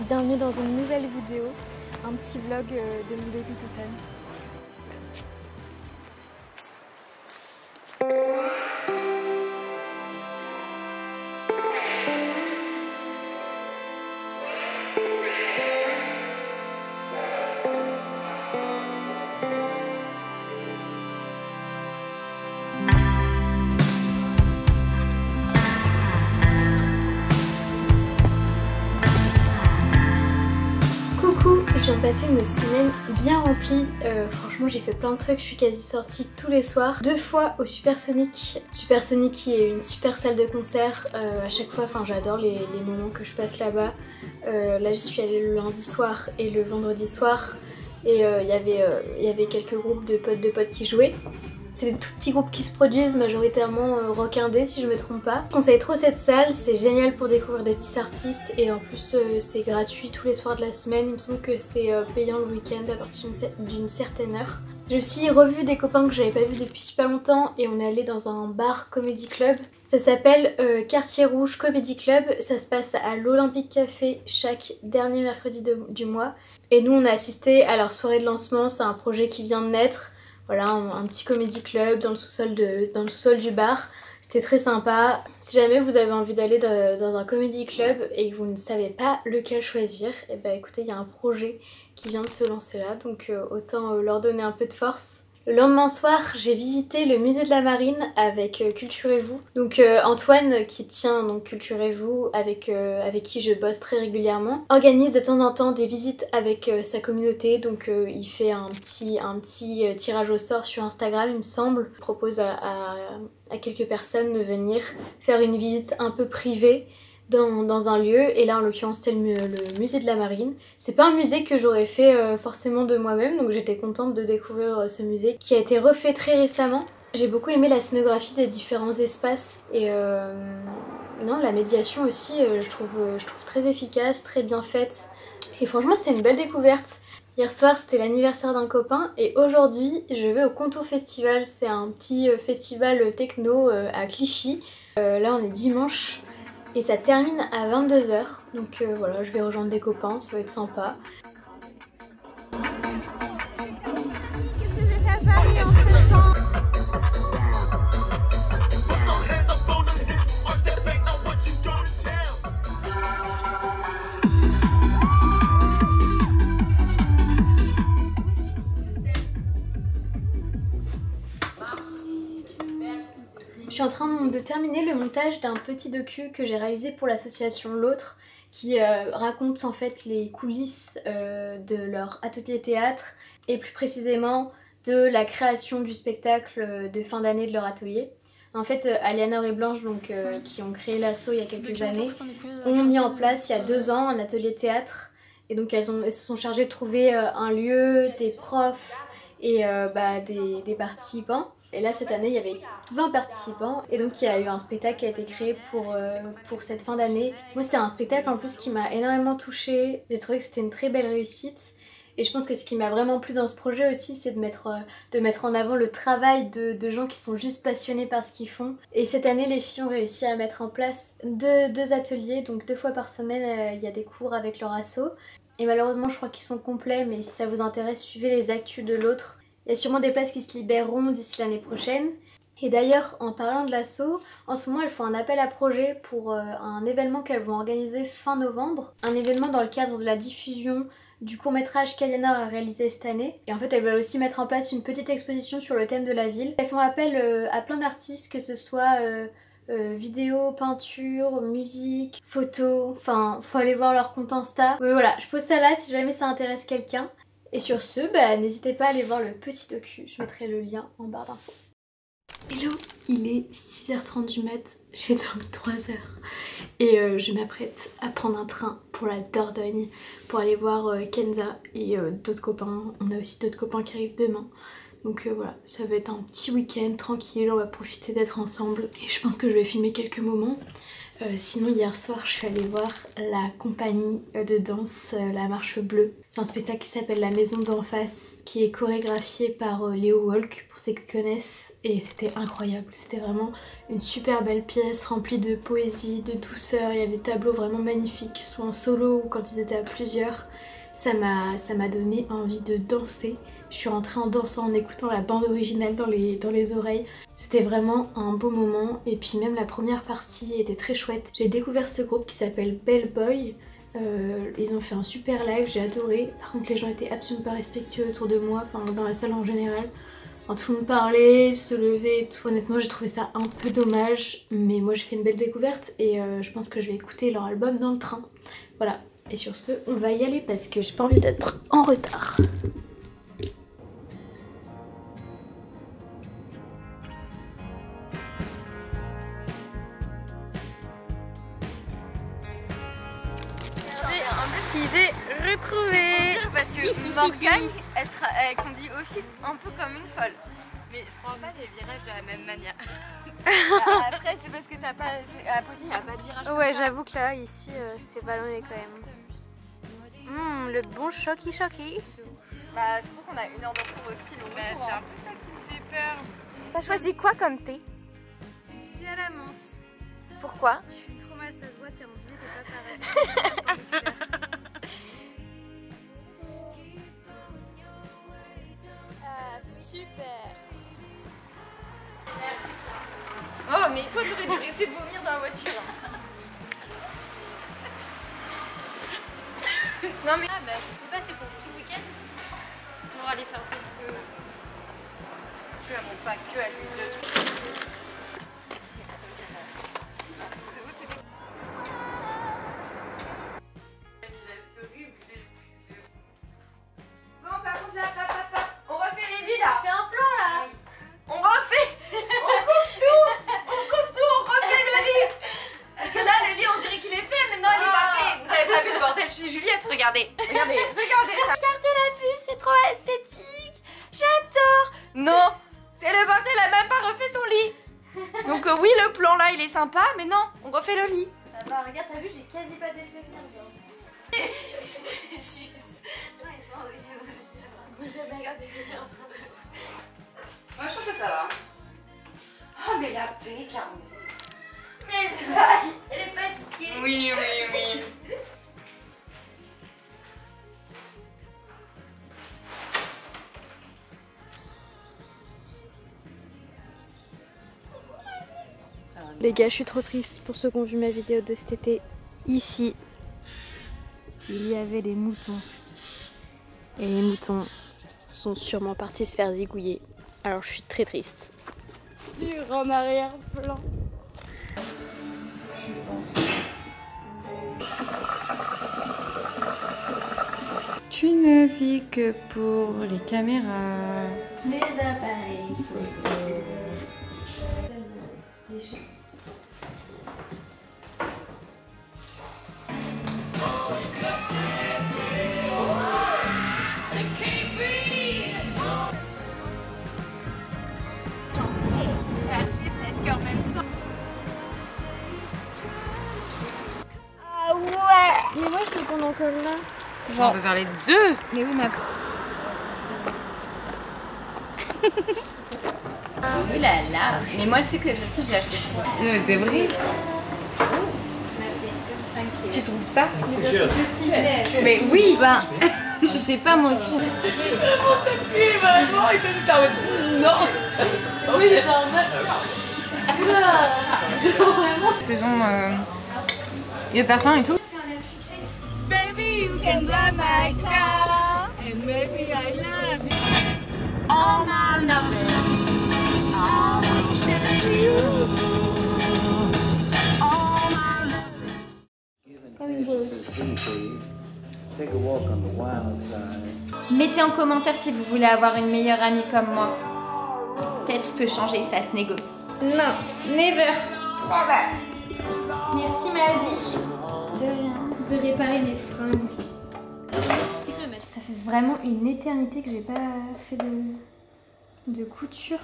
bienvenue dans une nouvelle vidéo, un petit vlog de mon début d'automne. Je viens de passer une semaine bien remplie, franchement j'ai fait plein de trucs, je suis quasi sortie tous les soirs, 2 fois au Supersonic. Supersonic qui est une super salle de concert, à chaque fois, enfin j'adore les moments que je passe là-bas. Là j'y suis allée le lundi soir et le vendredi soir et il y avait quelques groupes de potes qui jouaient. C'est des tout petits groupes qui se produisent, majoritairement rock indé si je me trompe pas. Je conseille trop cette salle, c'est génial pour découvrir des petits artistes et en plus c'est gratuit tous les soirs de la semaine. Il me semble que c'est payant le week-end à partir d'une certaine heure. J'ai aussi revu des copains que j'avais pas vus depuis super longtemps et on est allé dans un bar comedy club. Ça s'appelle Quartier Rouge Comedy Club, ça se passe à l'Olympique Café chaque dernier mercredi du mois. Et nous on a assisté à leur soirée de lancement, c'est un projet qui vient de naître. Voilà, un petit comédie club dans le sous-sol du bar. C'était très sympa. Si jamais vous avez envie d'aller dans un comédie club et que vous ne savez pas lequel choisir, et bah écoutez, il y a un projet qui vient de se lancer là, donc autant leur donner un peu de force. Le lendemain soir, j'ai visité le musée de la Marine avec Culturez-vous. Donc Antoine, qui tient donc Culturez-vous, avec qui je bosse très régulièrement, organise de temps en temps des visites avec sa communauté. Donc il fait un petit tirage au sort sur Instagram, il me semble. Il propose à quelques personnes de venir faire une visite un peu privée dans un lieu, et là en l'occurrence c'était le musée de la Marine. C'est pas un musée que j'aurais fait forcément de moi-même, donc j'étais contente de découvrir ce musée qui a été refait très récemment. J'ai beaucoup aimé la scénographie des différents espaces et non, la médiation aussi je trouve très efficace, très bien faite, et franchement c'était une belle découverte. Hier soir c'était l'anniversaire d'un copain et aujourd'hui je vais au Contour Festival, c'est un petit festival techno à Clichy. Là on est dimanche et ça termine à 22 h, donc voilà, je vais rejoindre des copains, ça va être sympa. Qu'est-ce que j'ai fait à Paris en septembre? Je suis en train de terminer le montage d'un petit docu que j'ai réalisé pour l'association L'Autre, qui raconte en fait les coulisses de leur atelier théâtre et plus précisément de la création du spectacle de fin d'année de leur atelier. En fait, Alianor et Blanche, donc, qui ont créé l'asso il y a quelques années, ont mis en place il y a 2 ans un atelier théâtre, et donc elles se sont chargées de trouver un lieu, des profs et des participants. Et là cette année il y avait 20 participants et donc il y a eu un spectacle qui a été créé pour cette fin d'année. Moi c'est un spectacle en plus qui m'a énormément touchée, j'ai trouvé que c'était une très belle réussite. Et je pense que ce qui m'a vraiment plu dans ce projet aussi, c'est de mettre en avant le travail de gens qui sont juste passionnés par ce qu'ils font. Et cette année, les filles ont réussi à mettre en place deux ateliers, donc 2 fois par semaine, il y a des cours avec leur asso. Et malheureusement, je crois qu'ils sont complets, mais si ça vous intéresse, suivez les actus de L'Autre. Il y a sûrement des places qui se libéreront d'ici l'année prochaine. Et d'ailleurs, en parlant de l'asso, en ce moment elles font un appel à projet pour un événement qu'elles vont organiser fin novembre. Un événement dans le cadre de la diffusion du court-métrage qu'Alianor a réalisé cette année. Et en fait elles veulent aussi mettre en place une petite exposition sur le thème de la ville. Elles font appel à plein d'artistes, que ce soit vidéo, peinture, musique, photo, enfin faut aller voir leur compte Insta. Mais voilà, je pose ça là si jamais ça intéresse quelqu'un. Et sur ce, n'hésitez pas à aller voir le petit docu, je mettrai le lien en barre d'infos. Hello, il est 6h30 du mat, j'ai dormi 3 heures et je m'apprête à prendre un train pour la Dordogne pour aller voir Kenza et d'autres copains. On a aussi d'autres copains qui arrivent demain. Donc voilà, ça va être un petit week-end tranquille, on va profiter d'être ensemble et je pense que je vais filmer quelques moments. Sinon hier soir je suis allée voir la compagnie de danse La Marche Bleue. C'est un spectacle qui s'appelle La Maison d'en face qui est chorégraphié par Léo Walk pour ceux qui connaissent et c'était incroyable. C'était vraiment une super belle pièce remplie de poésie, de douceur. Il y avait des tableaux vraiment magnifiques, soit en solo ou quand ils étaient à plusieurs. Ça m'a donné envie de danser. Je suis rentrée en dansant, en écoutant la bande originale dans les oreilles. C'était vraiment un beau moment et puis même la première partie était très chouette. J'ai découvert ce groupe qui s'appelle Bell Boy. Ils ont fait un super live, j'ai adoré. Par contre les gens étaient absolument pas respectueux autour de moi, enfin dans la salle en général. Tout le monde parlait, se levait et tout. Honnêtement j'ai trouvé ça un peu dommage, mais moi j'ai fait une belle découverte et je pense que je vais écouter leur album dans le train. Voilà, et sur ce on va y aller parce que j'ai pas envie d'être en retard. Qui j'ai retrouvé. Dire parce que Morgane, elle conduit aussi un peu comme une folle. Mais je prends pas les virages de la même manière. Après, c'est parce que t'as pas. À Poitiers, il n'y a pas de virage. Ouais, j'avoue que là, ici, c'est ballonné quand même. Le bon choki. Bah, surtout qu'on a 1 heure de retour aussi. Donc c'est un peu ça qui me fait peur. T'as choisi quoi comme thé? Du thé à la menthe. Pourquoi? Tu fais trop mal, ça se voit, t'es en vie, c'est pas pareil. Super. Oh, mais toi, t'aurais dû rester vomir dans la voiture. Non, mais. Ah, bah, je sais pas, c'est pour tout le week-end. Pour aller faire d'autres. Que à mon pas, que à l'huile de. Regardez ça. Regardez la vue, c'est trop esthétique. J'adore. Non, c'est le bordel, elle a même pas refait son lit. Donc oui, le plan là, il est sympa, mais non, on refait le lit. Bah regarde, t'as vu, j'ai quasi pas d'effet de merde. Non, ils sont en délire, je sais pas. Moi j'avais regardé les en train de... Moi, je trouve que ça va. Oh, mais la paix, Carmen. Mais elle est fatiguée. Oui. Les gars, je suis trop triste pour ceux qui ont vu ma vidéo de cet été. Ici, il y avait des moutons. Et les moutons sont sûrement partis se faire zigouiller. Alors je suis très triste. Sur en arrière-plan. Tu ne vis que pour les caméras. Les appareils photo. Mais moi je veux qu'on en colle là. Genre, on peut faire les deux. Mais oui, ma... Oh là là. Mais moi, tu sais que celle-ci, je l'ai achetée pour moi. Non, mais c'est vrai. Tu trouves pas? Mais oui, ben, je sais pas, moi aussi. Oui, j'étais en mode... Saison le parfum et tout. Baby, you can drive my car, and maybe I love you. All my love, I will send to you. All my love. Mettez en commentaire si vous voulez avoir une meilleure amie comme moi. Peut-être je peux changer, ça se négocie. Non, never. Merci ma vie. De rien. De réparer mes fringues. C'est quoi, ma... Ça fait vraiment une éternité que j'ai pas fait de couture.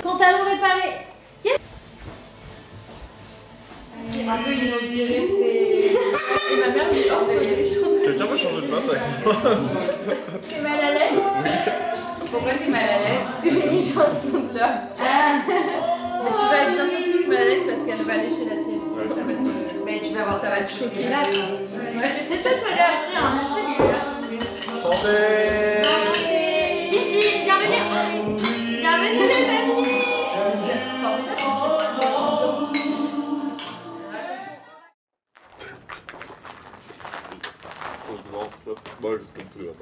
Pantalon réparé. Yes. un peu inauguré ses... Et ma mère me dit oh, quelqu'un peut changer de place avec moi? t'es mal à l'aise? Pourquoi t'es mal à l'aise? C'est une chanson de là. Ah. Mais tu vas être bientôt plus mal à l'aise parce qu'elle va lécher la sienne. Ouais, ça va te... Mais tu vas voir, ça va te choquer là. Ouais, peut-être pas se lâcher, hein. Santé! Gigi, bienvenue! Bienvenue les amis! Moi, je sais plus là.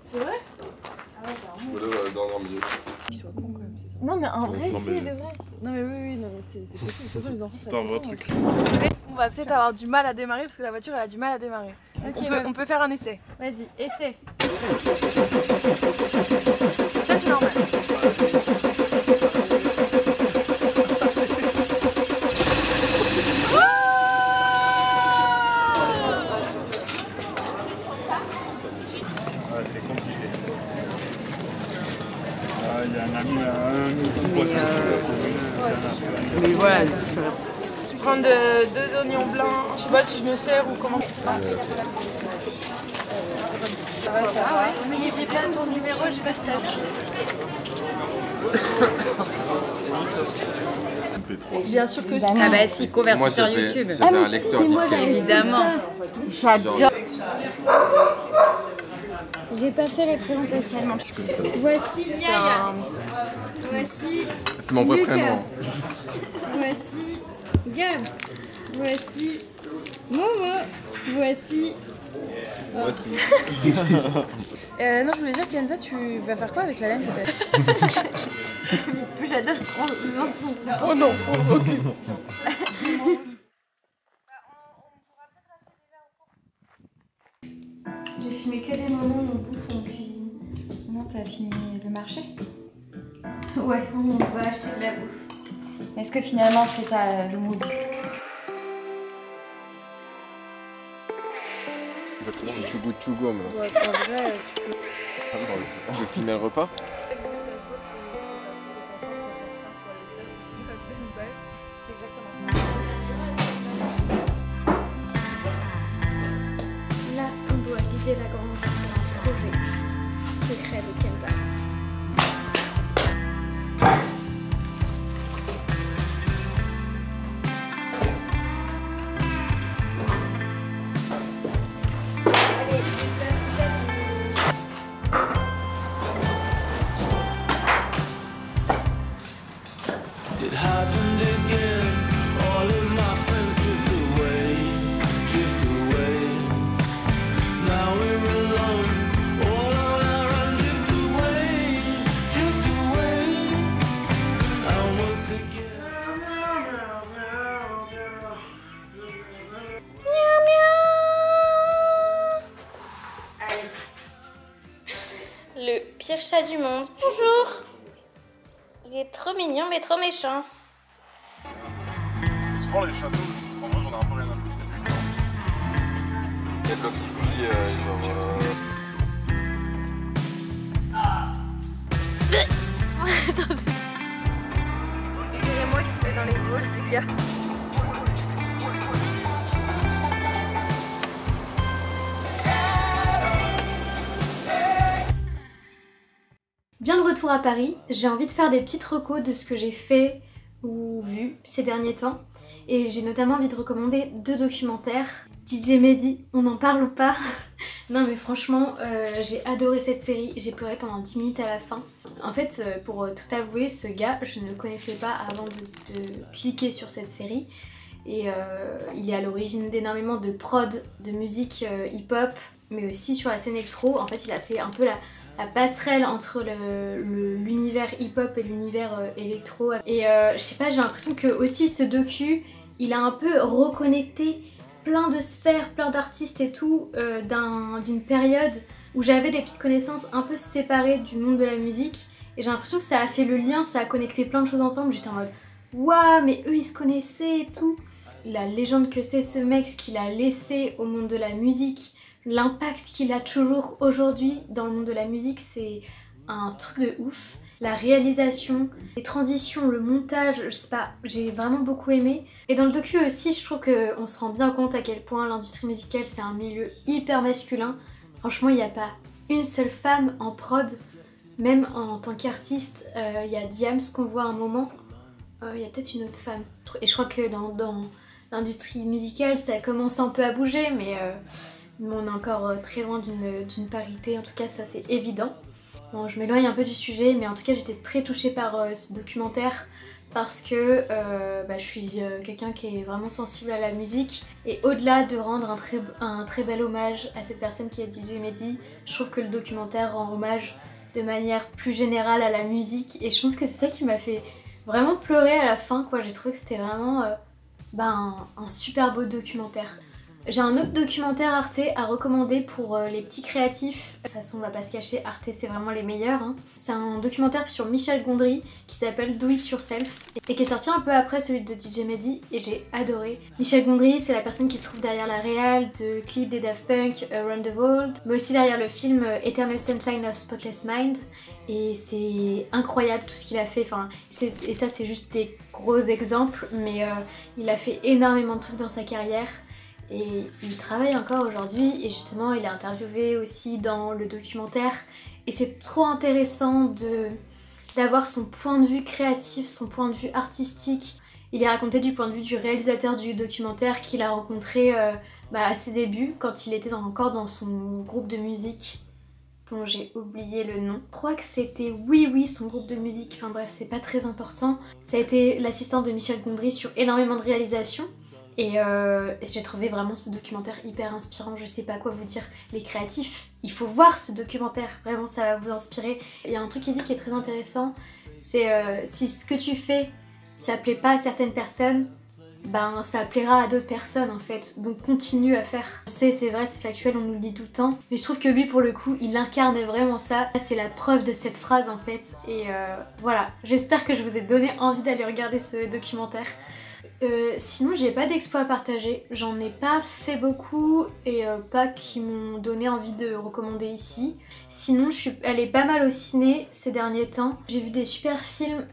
C'est vrai? Ah ouais, carrément. Je me lève à la dernière minute. Qu'ils soient cons quand même, c'est ça. Non, mais en vrai, Non, si, mais de vrai. Non mais oui, non, mais c'est possible. De toute façon, les enfants, C'est un vrai truc. On va peut-être avoir du mal à démarrer parce que la voiture, elle a du mal à démarrer. Ok, On peut faire un essai. Vas-y, essaie. Ça, c'est normal. C'est compliqué. Il y a un ami à Mais voilà, Je prends deux oignons blancs. Je sais pas si je me sers ou comment. Ah ouais, je me dis bien ton numéro, je passe ta Bien sûr que si. ah bah si, converti Moi, sur j'ai fait, YouTube. j'ai fait un lecteur disquette. Évidemment. J'adore. J'ai pas fait les présentations. Voici Yaya. Voici C'est mon vrai Lucas. prénom. Voici Gab. Voici Momo. Voici... Voici. Non, je voulais dire, Kenza, tu vas faire quoi avec la laine peut-être? J'adore ce son. Oh non, ok. J'ai filmé que des moments où on bouffe ou on cuisine. Non, t'as fini le marché? Ouais, on va acheter de la bouffe. Est-ce que finalement c'est pas le mood? Exactement, le Too Good To Go, moi. Ouais, en vrai, tu peux... Je vais filmer le repas. Là, on doit vider la grange pour un projet secret de Kenza. It happened again. All of my friends drift away, drift away. Now we're alone, all on our own, drift away, drift away. And once again. Le pire chat du monde. Bonjour. Il est trop mignon mais trop méchant. Souvent, les châteaux, en vrai, j'en ai un peu rien à foutre. Il y a de l'eau qui fuit, genre. C'est moi qui vais dans les Vosges, Lucas. Bien de retour à Paris, j'ai envie de faire des petites recos de ce que j'ai fait ou vu ces derniers temps. Et j'ai notamment envie de recommander 2 documentaires. DJ Mehdi, on n'en parle pas. Non mais franchement, j'ai adoré cette série, j'ai pleuré pendant 10 minutes à la fin. En fait, pour tout avouer, ce gars, je ne le connaissais pas avant de cliquer sur cette série. Et il est à l'origine d'énormément de prod, de musique hip-hop, mais aussi sur la scène électro. En fait, il a fait un peu la passerelle entre l'univers hip-hop et l'univers électro. Et je sais pas, j'ai l'impression que aussi ce docu, il a un peu reconnecté plein de sphères, plein d'artistes et tout, d'une période où j'avais des petites connaissances un peu séparées du monde de la musique. Et j'ai l'impression que ça a fait le lien, ça a connecté plein de choses ensemble. J'étais en mode waouh, mais eux ils se connaissaient et tout. La légende que c'est ce mec, ce qu'il a laissé au monde de la musique, l'impact qu'il a toujours aujourd'hui dans le monde de la musique, c'est un truc de ouf. la réalisation, les transitions, le montage, je sais pas, j'ai vraiment beaucoup aimé. Et dans le docu aussi, je trouve qu'on se rend bien compte à quel point l'industrie musicale c'est un milieu hyper masculin. Franchement, il n'y a pas une seule femme en prod, même en tant qu'artiste. Il y a Diams qu'on voit à un moment, il y a peut-être une autre femme. Et je crois que dans l'industrie musicale ça commence un peu à bouger, mais on est encore très loin d'une parité, en tout cas ça c'est évident. Bon, je m'éloigne un peu du sujet, mais en tout cas j'étais très touchée par ce documentaire parce que je suis quelqu'un qui est vraiment sensible à la musique, et au-delà de rendre un très bel hommage à cette personne qui est DJ Mehdi, je trouve que le documentaire rend hommage de manière plus générale à la musique, et je pense que c'est ça qui m'a fait vraiment pleurer à la fin, quoi. J'ai trouvé que c'était vraiment un super beau documentaire. J'ai un autre documentaire Arte à recommander pour les petits créatifs. De toute façon, on va pas se cacher, Arte c'est vraiment les meilleurs. Hein. C'est un documentaire sur Michel Gondry qui s'appelle Do It Yourself et qui est sorti un peu après celui de DJ Mehdi, et j'ai adoré. Michel Gondry, c'est la personne qui se trouve derrière la réal de clips des Daft Punk, Around the World, mais aussi derrière le film Eternal Sunshine of Spotless Mind. Et c'est incroyable tout ce qu'il a fait, enfin, et ça c'est juste des gros exemples, mais il a fait énormément de trucs dans sa carrière. Et il travaille encore aujourd'hui, et justement il est interviewé aussi dans le documentaire, et c'est trop intéressant d'avoir son point de vue créatif, son point de vue artistique. Il est raconté du point de vue du réalisateur du documentaire qu'il a rencontré à ses débuts, quand il était encore dans son groupe de musique dont j'ai oublié le nom. Je crois que c'était Oui, son groupe de musique, enfin bref, c'est pas très important. Ça a été l'assistant de Michel Gondry sur énormément de réalisations. Et j'ai trouvé vraiment ce documentaire hyper inspirant, je sais pas quoi vous dire. Les créatifs, il faut voir ce documentaire, vraiment ça va vous inspirer. Il y a un truc qu'il dit qui est très intéressant, c'est si ce que tu fais ça plaît pas à certaines personnes, ben ça plaira à d'autres personnes en fait, donc continue à faire. Je sais, c'est vrai, c'est factuel, on nous le dit tout le temps, mais je trouve que lui pour le coup il incarne vraiment ça. C'est la preuve de cette phrase en fait, et voilà, j'espère que je vous ai donné envie d'aller regarder ce documentaire. Sinon j'ai pas d'expo à partager, j'en ai pas fait beaucoup et pas qui m'ont donné envie de recommander ici. Sinon je suis allée pas mal au ciné ces derniers temps, j'ai vu des super films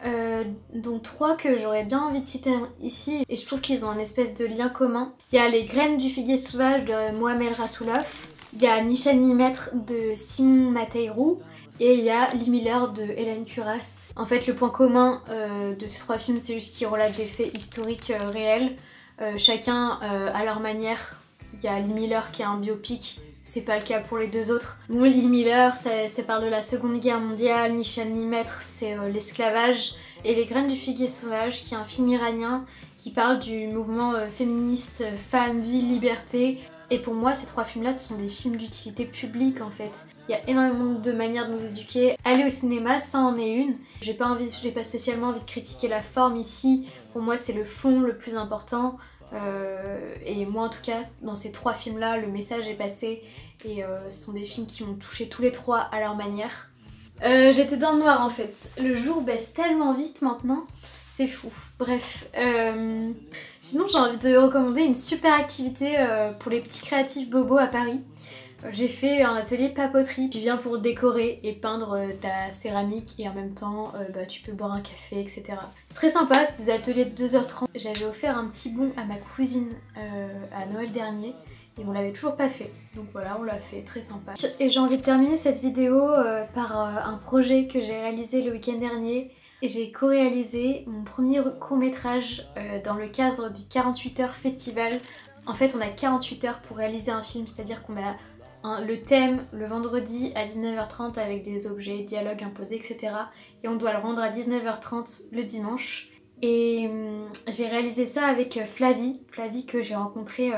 dont 3 que j'aurais bien envie de citer ici, et je trouve qu'ils ont un espèce de lien commun. Il y a Les Graines du Figuier Sauvage de Mohamed Rassoulov, il y a Ni chaîne ni maître de Simon Mateyrou, et il y a Lee Miller de Hélène Curas. En fait, le point commun de ces 3 films, c'est juste qu'ils relatent des faits historiques réels, chacun à leur manière. Il y a Lee Miller qui est un biopic, c'est pas le cas pour les 2 autres. Bon, Lee Miller, ça parle de la Seconde Guerre mondiale, Ni chaîne ni maître, c'est l'esclavage. Et Les Graines du Figuier Sauvage, qui est un film iranien qui parle du mouvement féministe Femme, Vie, Liberté. Et pour moi, ces 3 films-là, ce sont des films d'utilité publique en fait. Il y a énormément de manières de nous éduquer. Aller au cinéma, ça en est une. J'ai pas spécialement envie de critiquer la forme ici. Pour moi, c'est le fond le plus important. Et moi, en tout cas, dans ces 3 films-là, le message est passé. Et ce sont des films qui m'ont touché tous les 3 à leur manière. J'étais dans le noir en fait. Le jour baisse tellement vite maintenant. C'est fou. Bref. Sinon j'ai envie de recommander une super activité pour les petits créatifs bobos à Paris. J'ai fait un atelier papeterie. Tu viens pour décorer et peindre ta céramique, et en même temps tu peux boire un café, etc. C'est très sympa, c'est des ateliers de 2h30. J'avais offert un petit bon à ma cousine à Noël dernier. Et on l'avait toujours pas fait, donc voilà, on l'a fait, très sympa. Et j'ai envie de terminer cette vidéo par un projet que j'ai réalisé le week-end dernier. Et j'ai co-réalisé mon premier court-métrage dans le cadre du 48 heures festival. En fait, on a 48 heures pour réaliser un film, c'est-à-dire qu'on a le thème le vendredi à 19h30 avec des objets, dialogues imposés, etc. Et on doit le rendre à 19h30 le dimanche. Et j'ai réalisé ça avec Flavie que j'ai rencontrée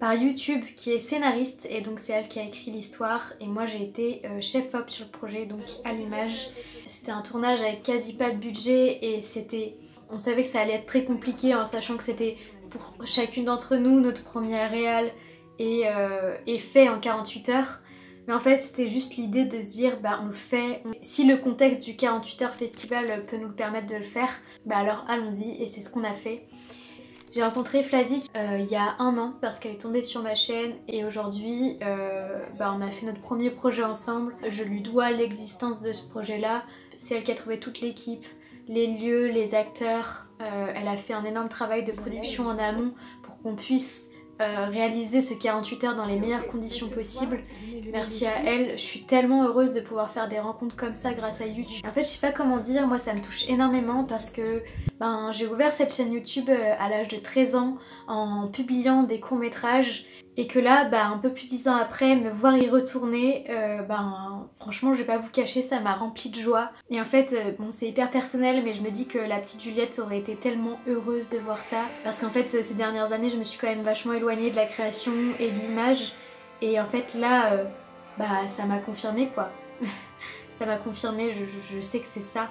par YouTube, qui est scénariste, et donc c'est elle qui a écrit l'histoire, et moi j'ai été chef op sur le projet, donc à l'image. C'était un tournage avec quasi pas de budget, et on savait que ça allait être très compliqué en sachant que c'était pour chacune d'entre nous notre première réal et fait en 48 heures. Mais en fait c'était juste l'idée de se dire on le fait, si le contexte du 48 heures festival peut nous le permettre de le faire, alors allons-y, et c'est ce qu'on a fait. J'ai rencontré Flavie il y a 1 an parce qu'elle est tombée sur ma chaîne, et aujourd'hui on a fait notre premier projet ensemble. Je lui dois l'existence de ce projet là c'est elle qui a trouvé toute l'équipe, les lieux, les acteurs. Elle a fait un énorme travail de production en amont pour qu'on puisse réaliser ce 48 heures dans les meilleures conditions possibles. Merci à elle, je suis tellement heureuse de pouvoir faire des rencontres comme ça grâce à YouTube. En fait je sais pas comment dire, moi ça me touche énormément parce que j'ai ouvert cette chaîne YouTube à l'âge de 13 ans en publiant des courts-métrages et que là un peu plus de 10 ans après me voir y retourner, franchement je vais pas vous cacher, ça m'a rempli de joie. Et en fait bon c'est hyper personnel mais je me dis que la petite Juliette aurait été tellement heureuse de voir ça parce qu'en fait ces dernières années je me suis quand même vachement éloignée de la création et de l'image et en fait là ça m'a confirmé quoi. Ça m'a confirmé, je sais que c'est ça.